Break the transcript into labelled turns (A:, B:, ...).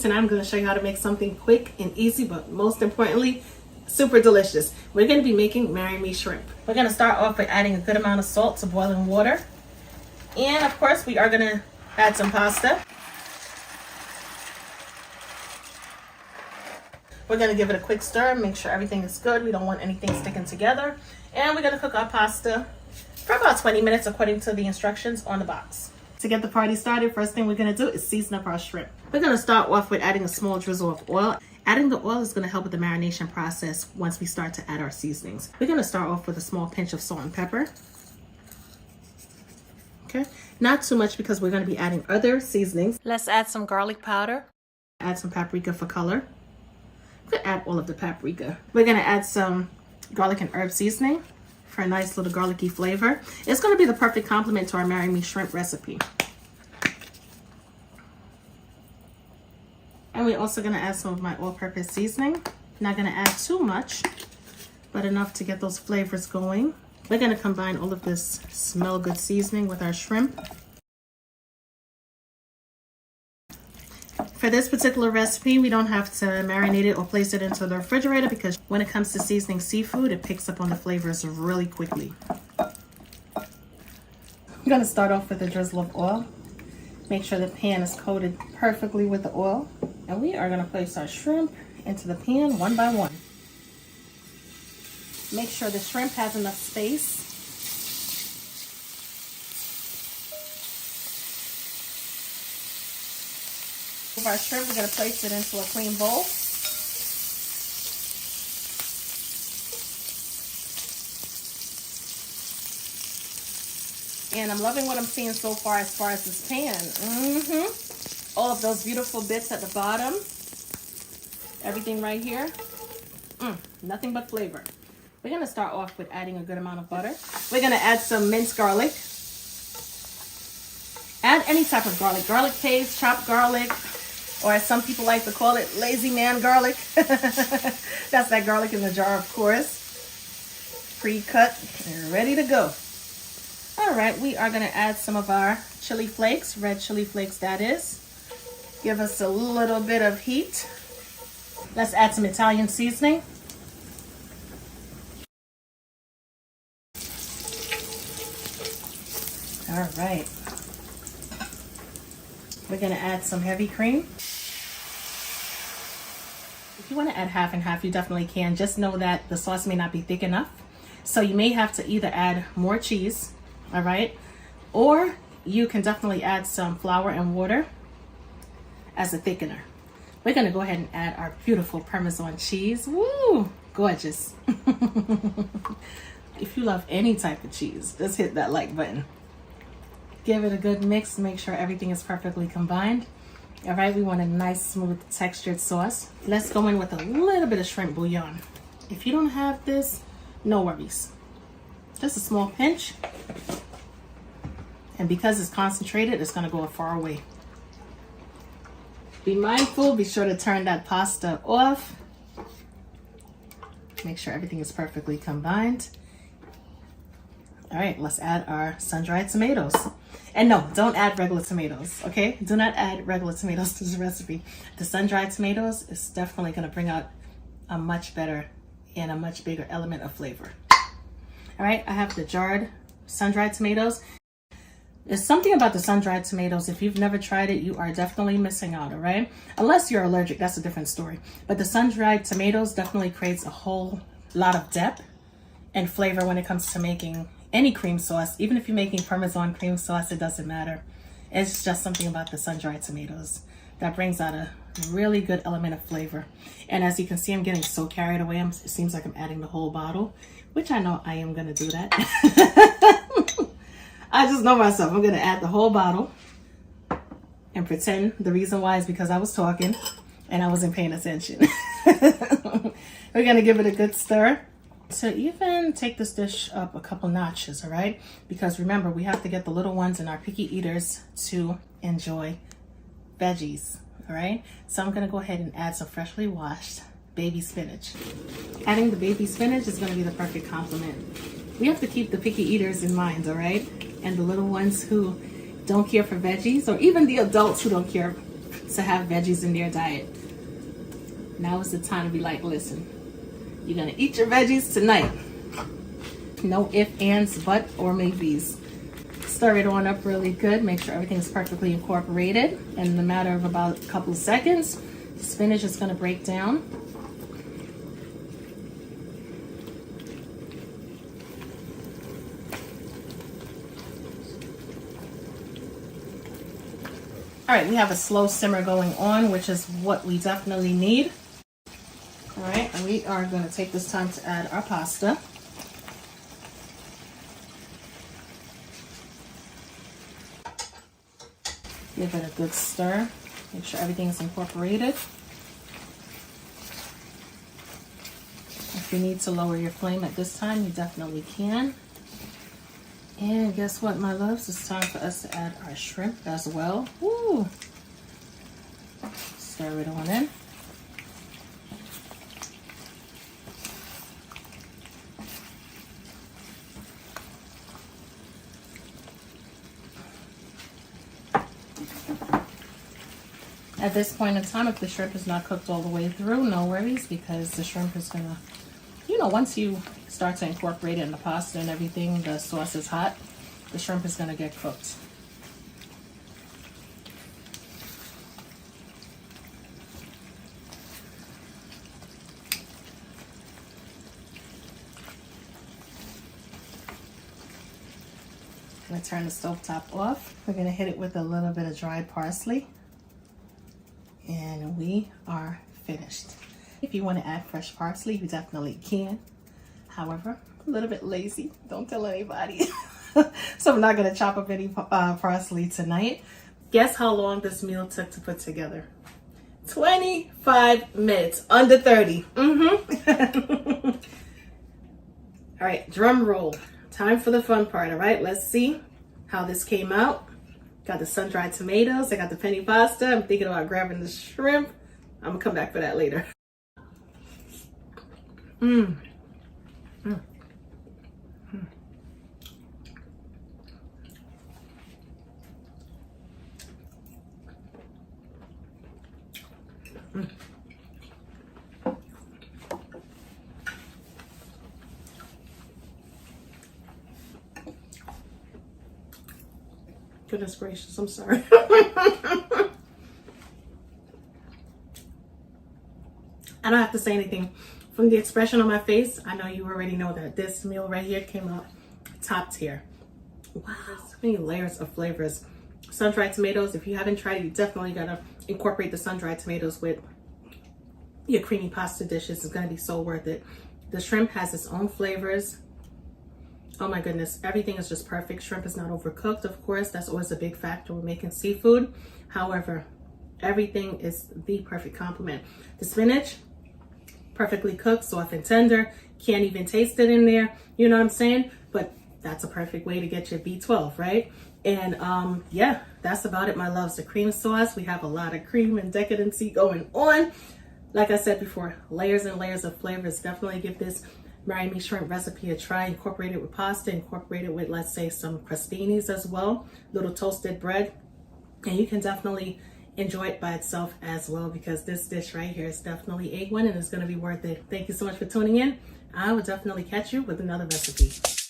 A: Tonight I'm going to show you how to make something quick and easy, but most importantly, super delicious. We're going to be making marry me shrimp. We're going to start off by adding a good amount of salt to boiling water. And of course, we are going to add some pasta. We're going to give it a quick stir, make sure everything is good. We don't want anything sticking together. And we're going to cook our pasta for about 20 minutes according to the instructions on the box. To get the party started, first thing we're going to do is season up our shrimp. We're going to start off with adding a small drizzle of oil. Adding the oil is going to help with the marination process once we start to add our seasonings. We're going to start off with a small pinch of salt and pepper. Okay, not too much because we're going to be adding other seasonings. Let's add some garlic powder. Add some paprika for color. We're going to add all of the paprika. We're going to add some garlic and herb seasoning for a nice little garlicky flavor. It's going to be the perfect complement to our marry me shrimp recipe. And we're also going to add some of my all-purpose seasoning. Not going to add too much, but enough to get those flavors going. We're going to combine all of this smell good seasoning with our shrimp. For this particular recipe, we don't have to marinate it or place it into the refrigerator because when it comes to seasoning seafood, it picks up on the flavors really quickly. I'm going to start off with a drizzle of oil. Make sure the pan is coated perfectly with the oil. And we are going to place our shrimp into the pan one by one. Make sure the shrimp has enough space. With our shrimp, we're going to place it into a clean bowl. And I'm loving what I'm seeing so far as this pan. All of those beautiful bits at the bottom. Everything right here. Nothing but flavor. We're going to start off with adding a good amount of butter. We're going to add some minced garlic. Add any type of garlic. Garlic paste, chopped garlic, or as some people like to call it, lazy man garlic. That's that garlic in the jar, of course. Pre-cut and ready to go. All right, we are going to add some of our chili flakes, red chili flakes that is. Give us a little bit of heat. Let's add some Italian seasoning. All right. We're going to add some heavy cream. If you want to add half and half, you definitely can. Just know that the sauce may not be thick enough. So you may have to either add more cheese, all right? Or you can definitely add some flour and water as a thickener. We're going to go ahead and add our beautiful Parmesan cheese. Woo! Gorgeous. If you love any type of cheese, just hit that like button. Give it a good mix. Make sure everything is perfectly combined. All right, we want a nice, smooth, textured sauce. Let's go in with a little bit of shrimp bouillon. If you don't have this, no worries. Just a small pinch. And because it's concentrated, it's going to go a far way. Be mindful. Be sure to turn that pasta off. Make sure everything is perfectly combined. All right, let's add our sun-dried tomatoes. And no, don't add regular tomatoes, okay? Do not add regular tomatoes to this recipe. The sun-dried tomatoes is definitely going to bring out a much better and a much bigger element of flavor. All right, I have the jarred sun-dried tomatoes. There's something about the sun-dried tomatoes. If you've never tried it, you are definitely missing out, all right? Unless you're allergic, that's a different story. But the sun-dried tomatoes definitely creates a whole lot of depth and flavor when it comes to making any cream sauce. Even if you're making Parmesan cream sauce, it doesn't matter. It's just something about the sun-dried tomatoes that brings out a really good element of flavor. And as you can see, I'm getting so carried away. It seems like I'm adding the whole bottle, which I know I am going to do that. I just know myself. I'm going to add the whole bottle and pretend the reason why is because I was talking and I wasn't paying attention. We're going to give it a good stir to even take this dish up a couple notches, all right? Because remember, we have to get the little ones and our picky eaters to enjoy veggies, all right? So I'm going to go ahead and add some freshly washed baby spinach. Adding the baby spinach is going to be the perfect complement. We have to keep the picky eaters in mind, all right? And the little ones who don't care for veggies, or even the adults who don't care to have veggies in their diet. Now is the time to be like, listen, you're gonna eat your veggies tonight. No ifs, ands, but, or maybes. Stir it on up really good. Make sure everything's perfectly incorporated. And in a matter of about a couple of seconds, the spinach is gonna break down. All right, we have a slow simmer going on, which is what we definitely need. All right, and we are going to take this time to add our pasta. Give it a good stir. Make sure everything is incorporated. If you need to lower your flame at this time, you definitely can. And guess what, my loves? It's time for us to add our shrimp as well. Woo! Stir it on in. At this point in time, if the shrimp is not cooked all the way through, no worries, because the shrimp is gonna, you know, once you start to incorporate it in the pasta and everything, the sauce is hot, the shrimp is gonna get cooked. I'm gonna turn the stove top off. We're gonna hit it with a little bit of dried parsley. And we are finished. If you want to add fresh parsley, you definitely can. However, a little bit lazy. Don't tell anybody. So I'm not going to chop up any parsley tonight. Guess how long this meal took to put together? 25 minutes. Under 30. All right, drum roll. Time for the fun part, all right? Let's see how this came out. Got the sun-dried tomatoes. I got the penne pasta. I'm thinking about grabbing the shrimp. I'm gonna come back for that later. Goodness gracious, I'm sorry. I don't have to say anything. From the expression on my face, I know you already know that this meal right here came out top tier. Wow, so many layers of flavors. Sun-dried tomatoes, if you haven't tried it, you definitely gotta incorporate the sun-dried tomatoes with your creamy pasta dishes. It's gonna be so worth it. The shrimp has its own flavors. Oh my goodness, everything is just perfect. Shrimp is not overcooked, of course. That's always a big factor when making seafood. However, everything is the perfect complement. The spinach, perfectly cooked, soft and tender. Can't even taste it in there. You know what I'm saying? But that's a perfect way to get your B12, right? And yeah, that's about it, my loves. The cream sauce, we have a lot of cream and decadency going on. Like I said before, layers and layers of flavors. Definitely give this Marry Me shrimp recipe a try. Incorporate it with pasta, incorporate it with, let's say, some crostinis as well, little toasted bread, and you can definitely enjoy it by itself as well, because this dish right here is definitely A1 and it's going to be worth it. Thank you so much for tuning in. I will definitely catch you with another recipe.